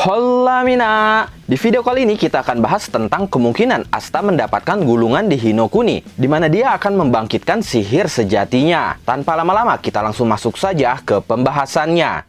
Hola Mina! Di video kali ini kita akan bahas tentang kemungkinan Asta mendapatkan gulungan di Hinokuni, di mana dia akan membangkitkan sihir sejatinya. Tanpa lama-lama, kita langsung masuk saja ke pembahasannya.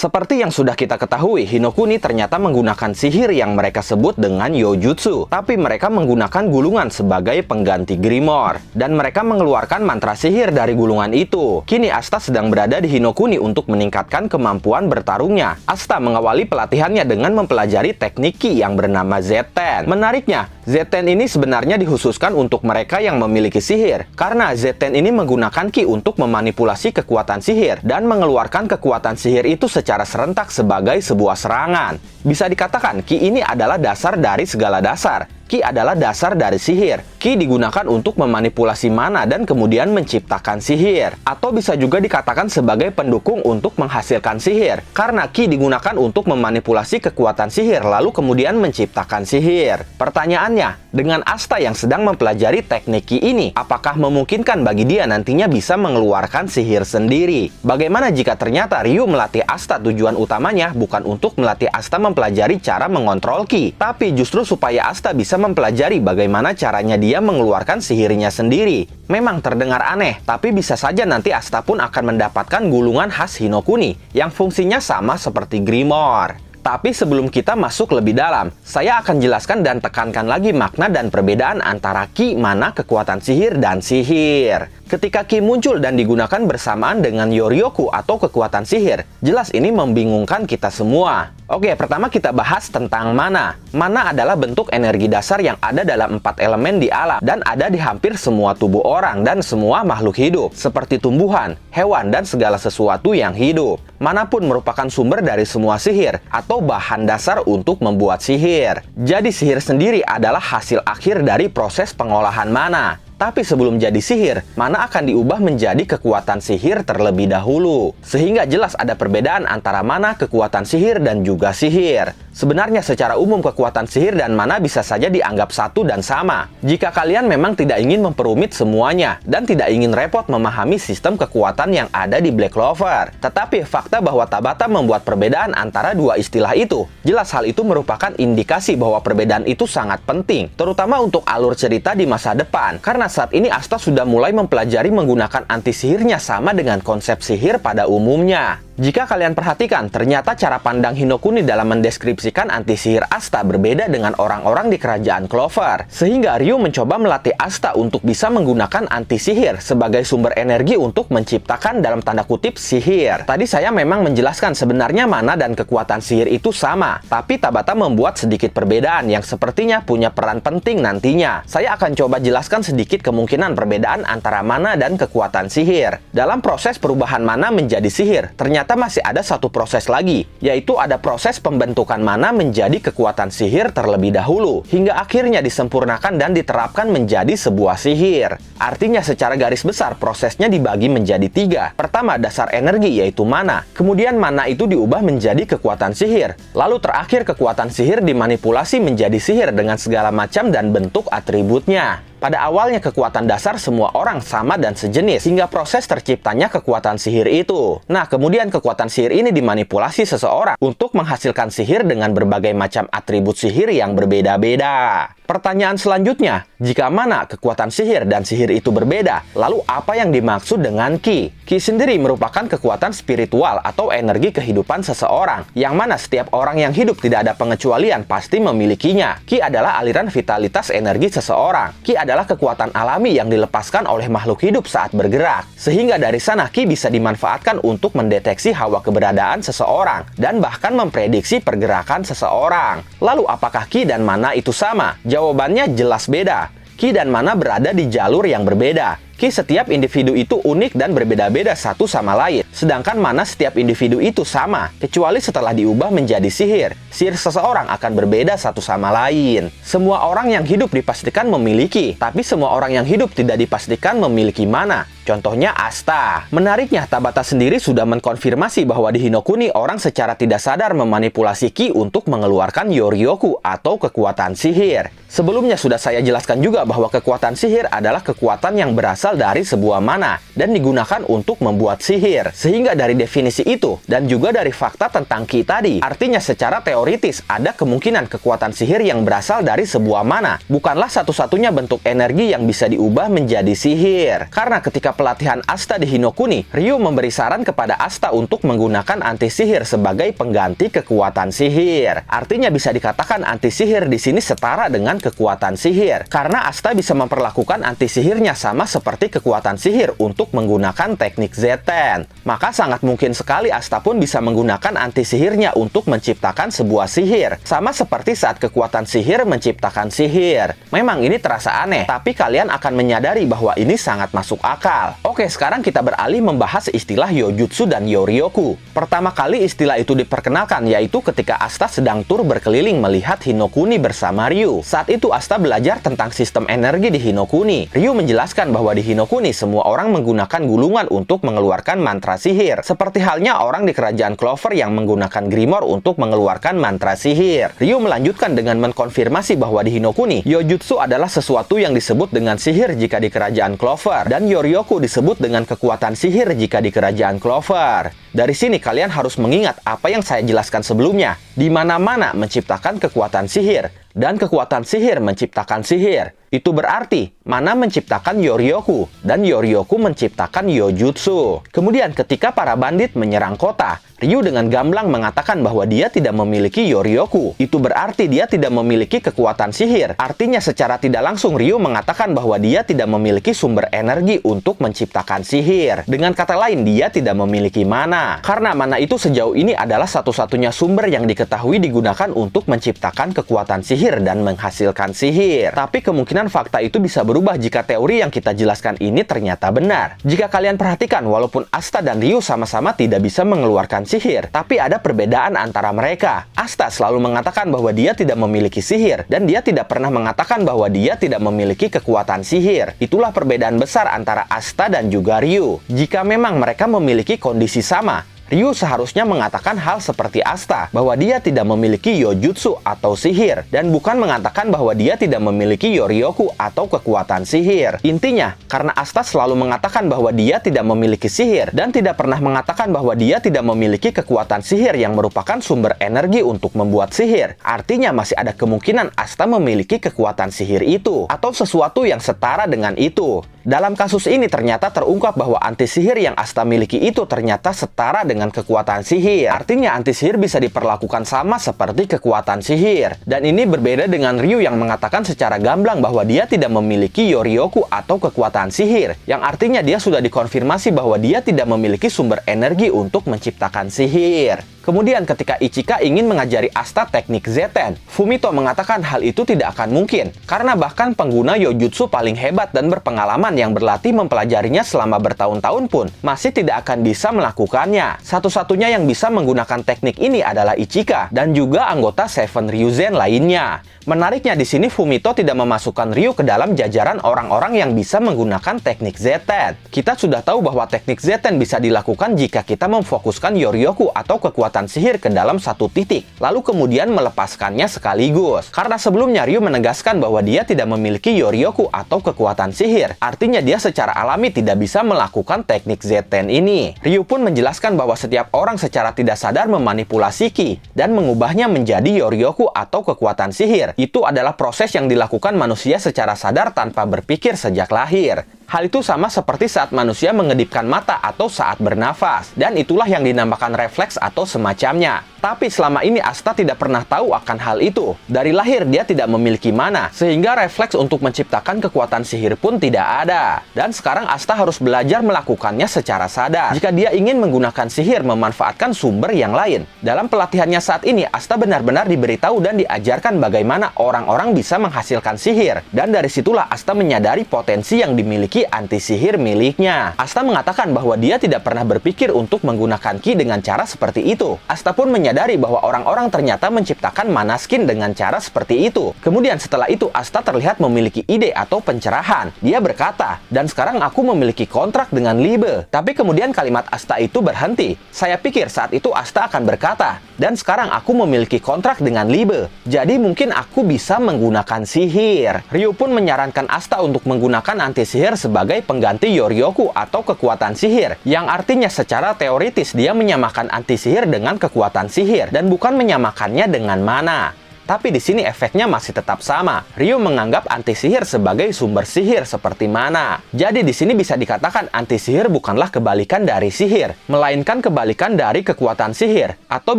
Seperti yang sudah kita ketahui, Hinokuni ternyata menggunakan sihir yang mereka sebut dengan Yojutsu. Tapi mereka menggunakan gulungan sebagai pengganti Grimoire. Dan mereka mengeluarkan mantra sihir dari gulungan itu. Kini Asta sedang berada di Hinokuni untuk meningkatkan kemampuan bertarungnya. Asta mengawali pelatihannya dengan mempelajari teknik Ki yang bernama Z-Ten. Menariknya, Z-Ten ini sebenarnya dikhususkan untuk mereka yang memiliki sihir. Karena Z-Ten ini menggunakan Ki untuk memanipulasi kekuatan sihir. Dan mengeluarkan kekuatan sihir itu secara serentak sebagai sebuah serangan. Bisa dikatakan Ki ini adalah dasar dari segala dasar. Ki adalah dasar dari sihir. Ki digunakan untuk memanipulasi mana dan kemudian menciptakan sihir. Atau bisa juga dikatakan sebagai pendukung untuk menghasilkan sihir. Karena Ki digunakan untuk memanipulasi kekuatan sihir lalu kemudian menciptakan sihir. Pertanyaannya, dengan Asta yang sedang mempelajari teknik Ki ini, apakah memungkinkan bagi dia nantinya bisa mengeluarkan sihir sendiri? Bagaimana jika ternyata Ryu melatih Asta tujuan utamanya bukan untuk melatih Asta mempelajari cara mengontrol Ki, tapi justru supaya Asta bisa mempelajari bagaimana caranya dia mengeluarkan sihirnya sendiri. Memang terdengar aneh, tapi bisa saja nanti Asta pun akan mendapatkan gulungan khas Hinokuni yang fungsinya sama seperti Grimoire. Tapi sebelum kita masuk lebih dalam, saya akan jelaskan dan tekankan lagi makna dan perbedaan antara Ki, mana, kekuatan sihir, dan sihir. Ketika Ki muncul dan digunakan bersamaan dengan Yoryoku atau kekuatan sihir, jelas ini membingungkan kita semua. Oke, pertama kita bahas tentang mana. Mana adalah bentuk energi dasar yang ada dalam 4 elemen di alam dan ada di hampir semua tubuh orang dan semua makhluk hidup, seperti tumbuhan, hewan, dan segala sesuatu yang hidup. Mana pun merupakan sumber dari semua sihir atau bahan dasar untuk membuat sihir. Jadi sihir sendiri adalah hasil akhir dari proses pengolahan mana. Tapi sebelum jadi sihir, mana akan diubah menjadi kekuatan sihir terlebih dahulu. Sehingga jelas ada perbedaan antara mana, kekuatan sihir, dan juga sihir. Sebenarnya secara umum kekuatan sihir dan mana bisa saja dianggap satu dan sama. Jika kalian memang tidak ingin memperumit semuanya, dan tidak ingin repot memahami sistem kekuatan yang ada di Black Clover. Tetapi fakta bahwa Tabata membuat perbedaan antara dua istilah itu, jelas hal itu merupakan indikasi bahwa perbedaan itu sangat penting. Terutama untuk alur cerita di masa depan. Karena saat ini Asta sudah mulai mempelajari menggunakan anti sihirnya sama dengan konsep sihir pada umumnya. Jika kalian perhatikan, ternyata cara pandang Hinokuni dalam mendeskripsikan anti sihir Asta berbeda dengan orang-orang di kerajaan Clover. Sehingga Ryu mencoba melatih Asta untuk bisa menggunakan anti sihir sebagai sumber energi untuk menciptakan dalam tanda kutip sihir. Tadi saya memang menjelaskan sebenarnya mana dan kekuatan sihir itu sama. Tapi Tabata membuat sedikit perbedaan yang sepertinya punya peran penting nantinya. Saya akan coba jelaskan sedikit kemungkinan perbedaan antara mana dan kekuatan sihir. Dalam proses perubahan mana menjadi sihir, ternyata masih ada satu proses lagi, yaitu ada proses pembentukan mana menjadi kekuatan sihir terlebih dahulu, hingga akhirnya disempurnakan dan diterapkan menjadi sebuah sihir. Artinya secara garis besar prosesnya dibagi menjadi 3. Pertama, dasar energi yaitu mana. Kemudian mana itu diubah menjadi kekuatan sihir. Lalu terakhir kekuatan sihir dimanipulasi menjadi sihir dengan segala macam dan bentuk atributnya. Pada awalnya kekuatan dasar semua orang sama dan sejenis, hingga proses terciptanya kekuatan sihir itu. Nah, kemudian kekuatan sihir ini dimanipulasi seseorang untuk menghasilkan sihir dengan berbagai macam atribut sihir yang berbeda-beda. Pertanyaan selanjutnya, jika mana kekuatan sihir dan sihir itu berbeda, lalu apa yang dimaksud dengan Ki? Ki sendiri merupakan kekuatan spiritual atau energi kehidupan seseorang, yang mana setiap orang yang hidup tidak ada pengecualian pasti memilikinya. Ki adalah aliran vitalitas energi seseorang. Ki adalah kekuatan alami yang dilepaskan oleh makhluk hidup saat bergerak. Sehingga dari sana Ki bisa dimanfaatkan untuk mendeteksi hawa keberadaan seseorang, dan bahkan memprediksi pergerakan seseorang. Lalu apakah Ki dan mana itu sama? Jawabannya jelas beda. Ki dan mana berada di jalur yang berbeda. Ki setiap individu itu unik dan berbeda-beda satu sama lain. Sedangkan mana setiap individu itu sama, kecuali setelah diubah menjadi sihir. Sihir seseorang akan berbeda satu sama lain. Semua orang yang hidup dipastikan memiliki, tapi semua orang yang hidup tidak dipastikan memiliki mana. Contohnya Asta. Menariknya, Tabata sendiri sudah mengkonfirmasi bahwa di Hinokuni orang secara tidak sadar memanipulasi Ki untuk mengeluarkan Yoryoku atau kekuatan sihir. Sebelumnya sudah saya jelaskan juga bahwa kekuatan sihir adalah kekuatan yang berasal dari sebuah mana dan digunakan untuk membuat sihir. Sehingga dari definisi itu dan juga dari fakta tentang Ki tadi, artinya secara teoritis ada kemungkinan kekuatan sihir yang berasal dari sebuah mana bukanlah satu-satunya bentuk energi yang bisa diubah menjadi sihir. Karena ketika pelatihan Asta di Hinokuni, Ryu memberi saran kepada Asta untuk menggunakan anti sihir sebagai pengganti kekuatan sihir. Artinya bisa dikatakan anti sihir di sini setara dengan kekuatan sihir. Karena Asta bisa memperlakukan anti sihirnya sama seperti kekuatan sihir untuk menggunakan teknik Zeten. Maka sangat mungkin sekali Asta pun bisa menggunakan anti sihirnya untuk menciptakan sebuah sihir. Sama seperti saat kekuatan sihir menciptakan sihir. Memang ini terasa aneh, tapi kalian akan menyadari bahwa ini sangat masuk akal. Oke, sekarang kita beralih membahas istilah Yojutsu dan Yoryoku. Pertama kali istilah itu diperkenalkan yaitu ketika Asta sedang tur berkeliling melihat Hinokuni bersama Ryu. Saat itu Asta belajar tentang sistem energi di Hinokuni. Ryu menjelaskan bahwa di Hinokuni semua orang menggunakan gulungan untuk mengeluarkan mantra sihir. Seperti halnya orang di kerajaan Clover yang menggunakan Grimoire untuk mengeluarkan mantra sihir. Ryu melanjutkan dengan mengkonfirmasi bahwa di Hinokuni, Yojutsu adalah sesuatu yang disebut dengan sihir jika di kerajaan Clover dan Yoryoku disebut dengan kekuatan sihir jika di kerajaan Clover. Dari sini kalian harus mengingat apa yang saya jelaskan sebelumnya. Di mana-mana menciptakan kekuatan sihir dan kekuatan sihir menciptakan sihir. Itu berarti mana menciptakan Yoryoku dan Yoryoku menciptakan Yojutsu. Kemudian ketika para bandit menyerang kota, Ryu dengan gamblang mengatakan bahwa dia tidak memiliki Yoryoku. Itu berarti dia tidak memiliki kekuatan sihir. Artinya secara tidak langsung Ryu mengatakan bahwa dia tidak memiliki sumber energi untuk menciptakan sihir. Dengan kata lain, dia tidak memiliki mana. Karena mana itu sejauh ini adalah satu-satunya sumber yang diketahui digunakan untuk menciptakan kekuatan sihir dan menghasilkan sihir. Tapi kemungkinan fakta itu bisa berubah jika teori yang kita jelaskan ini ternyata benar. Jika kalian perhatikan, walaupun Asta dan Ryu sama-sama tidak bisa mengeluarkan sihir, tapi ada perbedaan antara mereka. Asta selalu mengatakan bahwa dia tidak memiliki sihir, dan dia tidak pernah mengatakan bahwa dia tidak memiliki kekuatan sihir. Itulah perbedaan besar antara Asta dan juga Ryu. Jika memang mereka memiliki kondisi sama, Ryu seharusnya mengatakan hal seperti Asta, bahwa dia tidak memiliki Yojutsu atau sihir, dan bukan mengatakan bahwa dia tidak memiliki Yoryoku atau kekuatan sihir. Intinya, karena Asta selalu mengatakan bahwa dia tidak memiliki sihir, dan tidak pernah mengatakan bahwa dia tidak memiliki kekuatan sihir yang merupakan sumber energi untuk membuat sihir, artinya masih ada kemungkinan Asta memiliki kekuatan sihir itu, atau sesuatu yang setara dengan itu. Dalam kasus ini ternyata terungkap bahwa anti sihir yang Asta miliki itu ternyata setara dengan kekuatan sihir. Artinya anti sihir bisa diperlakukan sama seperti kekuatan sihir. Dan ini berbeda dengan Ryu yang mengatakan secara gamblang bahwa dia tidak memiliki Yoryoku atau kekuatan sihir, yang artinya dia sudah dikonfirmasi bahwa dia tidak memiliki sumber energi untuk menciptakan sihir. Kemudian ketika Ichika ingin mengajari Asta teknik Zeten, Fumito mengatakan hal itu tidak akan mungkin, karena bahkan pengguna Yojutsu paling hebat dan berpengalaman yang berlatih mempelajarinya selama bertahun-tahun pun masih tidak akan bisa melakukannya. Satu-satunya yang bisa menggunakan teknik ini adalah Ichika dan juga anggota Seven Ryuzen lainnya. Menariknya di sini Fumito tidak memasukkan Ryu ke dalam jajaran orang-orang yang bisa menggunakan teknik Zeten. Kita sudah tahu bahwa teknik Zeten bisa dilakukan jika kita memfokuskan Yoryoku atau kekuatan sihir ke dalam satu titik, lalu kemudian melepaskannya sekaligus. Karena sebelumnya Ryu menegaskan bahwa dia tidak memiliki Yoryoku atau kekuatan sihir, artinya dia secara alami tidak bisa melakukan teknik Zeten ini. Ryu pun menjelaskan bahwa setiap orang secara tidak sadar memanipulasi Ki dan mengubahnya menjadi Yoryoku atau kekuatan sihir. Itu adalah proses yang dilakukan manusia secara sadar tanpa berpikir sejak lahir. Hal itu sama seperti saat manusia mengedipkan mata atau saat bernafas, dan itulah yang dinamakan refleks atau semacamnya. Tapi selama ini Asta tidak pernah tahu akan hal itu. Dari lahir dia tidak memiliki mana, sehingga refleks untuk menciptakan kekuatan sihir pun tidak ada. Dan sekarang Asta harus belajar melakukannya secara sadar. Jika dia ingin menggunakan sihir memanfaatkan sumber yang lain. Dalam pelatihannya saat ini, Asta benar-benar diberitahu dan diajarkan bagaimana orang-orang bisa menghasilkan sihir. Dan dari situlah Asta menyadari potensi yang dimiliki ki anti-sihir miliknya. Asta mengatakan bahwa dia tidak pernah berpikir untuk menggunakan ki dengan cara seperti itu. Asta pun menyadari bahwa orang-orang ternyata menciptakan mana skin dengan cara seperti itu. Kemudian setelah itu Asta terlihat memiliki ide atau pencerahan. Dia berkata, "Dan sekarang aku memiliki kontrak dengan Libe." Tapi kemudian kalimat Asta itu berhenti. Saya pikir saat itu Asta akan berkata, "Dan sekarang aku memiliki kontrak dengan Libe. Jadi mungkin aku bisa menggunakan sihir." Ryu pun menyarankan Asta untuk menggunakan anti-sihir sebagai pengganti Yoryoku atau kekuatan sihir, yang artinya secara teoritis dia menyamakan anti-sihir dengan kekuatan sihir dan bukan menyamakannya dengan mana. Tapi di sini efeknya masih tetap sama. Ryu menganggap anti-sihir sebagai sumber sihir seperti mana. Jadi di sini bisa dikatakan anti-sihir bukanlah kebalikan dari sihir, melainkan kebalikan dari kekuatan sihir, atau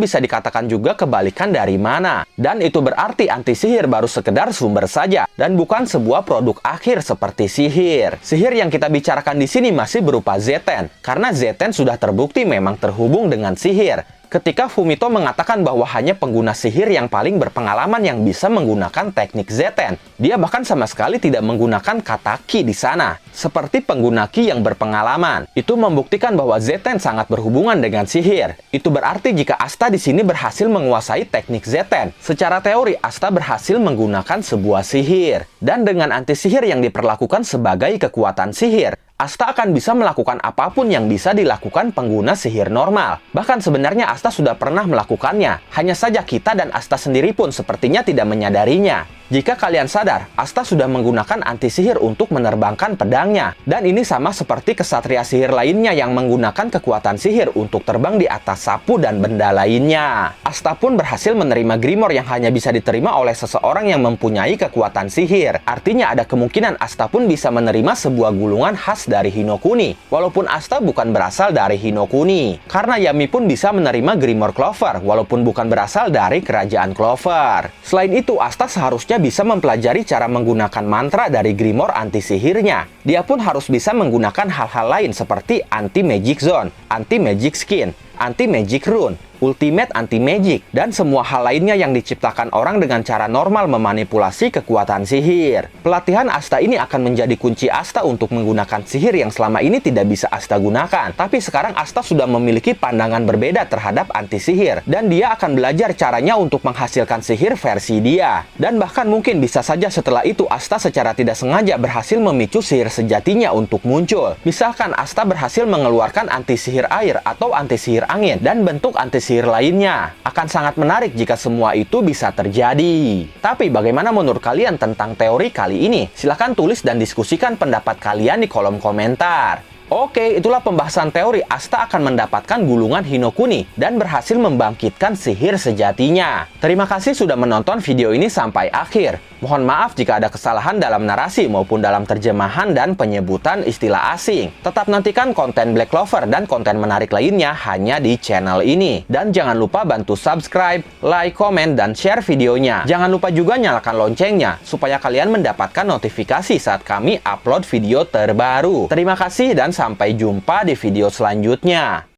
bisa dikatakan juga kebalikan dari mana. Dan itu berarti anti-sihir baru sekedar sumber saja, dan bukan sebuah produk akhir seperti sihir. Sihir yang kita bicarakan di sini masih berupa Zeten, karena Zeten sudah terbukti memang terhubung dengan sihir. Ketika Fumito mengatakan bahwa hanya pengguna sihir yang paling berpengalaman yang bisa menggunakan teknik Zeten, dia bahkan sama sekali tidak menggunakan kata ki di sana. Seperti pengguna ki yang berpengalaman, itu membuktikan bahwa Zeten sangat berhubungan dengan sihir. Itu berarti jika Asta di sini berhasil menguasai teknik Zeten, secara teori Asta berhasil menggunakan sebuah sihir. Dan dengan anti-sihir yang diperlakukan sebagai kekuatan sihir, Asta akan bisa melakukan apapun yang bisa dilakukan pengguna sihir normal. Bahkan sebenarnya Asta sudah pernah melakukannya. Hanya saja kita dan Asta sendiri pun sepertinya tidak menyadarinya. Jika kalian sadar, Asta sudah menggunakan anti-sihir untuk menerbangkan pedangnya. Dan ini sama seperti kesatria sihir lainnya yang menggunakan kekuatan sihir untuk terbang di atas sapu dan benda lainnya. Asta pun berhasil menerima Grimoire yang hanya bisa diterima oleh seseorang yang mempunyai kekuatan sihir. Artinya ada kemungkinan Asta pun bisa menerima sebuah gulungan khas dari Hinokuni. Walaupun Asta bukan berasal dari Hinokuni. Karena Yami pun bisa menerima Grimoire Clover, walaupun bukan berasal dari kerajaan Clover. Selain itu, Asta seharusnya bisa mempelajari cara menggunakan mantra dari Grimoire anti-sihirnya. Dia pun harus bisa menggunakan hal-hal lain seperti anti-magic zone, anti-magic skin, anti-magic rune, ultimate anti-magic, dan semua hal lainnya yang diciptakan orang dengan cara normal memanipulasi kekuatan sihir. Pelatihan Asta ini akan menjadi kunci Asta untuk menggunakan sihir yang selama ini tidak bisa Asta gunakan. Tapi sekarang Asta sudah memiliki pandangan berbeda terhadap anti-sihir, dan dia akan belajar caranya untuk menghasilkan sihir versi dia. Dan bahkan mungkin bisa saja setelah itu Asta secara tidak sengaja berhasil memicu sihir sejatinya untuk muncul. Misalkan Asta berhasil mengeluarkan anti-sihir air atau anti-sihir angin, dan bentuk anti-sihir lainnya. Akan sangat menarik jika semua itu bisa terjadi. Tapi bagaimana menurut kalian tentang teori kali ini? Silahkan tulis dan diskusikan pendapat kalian di kolom komentar. Oke, itulah pembahasan teori Asta akan mendapatkan gulungan Hinokuni dan berhasil membangkitkan sihir sejatinya. Terima kasih sudah menonton video ini sampai akhir. Mohon maaf jika ada kesalahan dalam narasi maupun dalam terjemahan dan penyebutan istilah asing. Tetap nantikan konten Black Clover dan konten menarik lainnya hanya di channel ini. Dan jangan lupa bantu subscribe, like, komen, dan share videonya. Jangan lupa juga nyalakan loncengnya supaya kalian mendapatkan notifikasi saat kami upload video terbaru. Terima kasih dan sampai jumpa di video selanjutnya.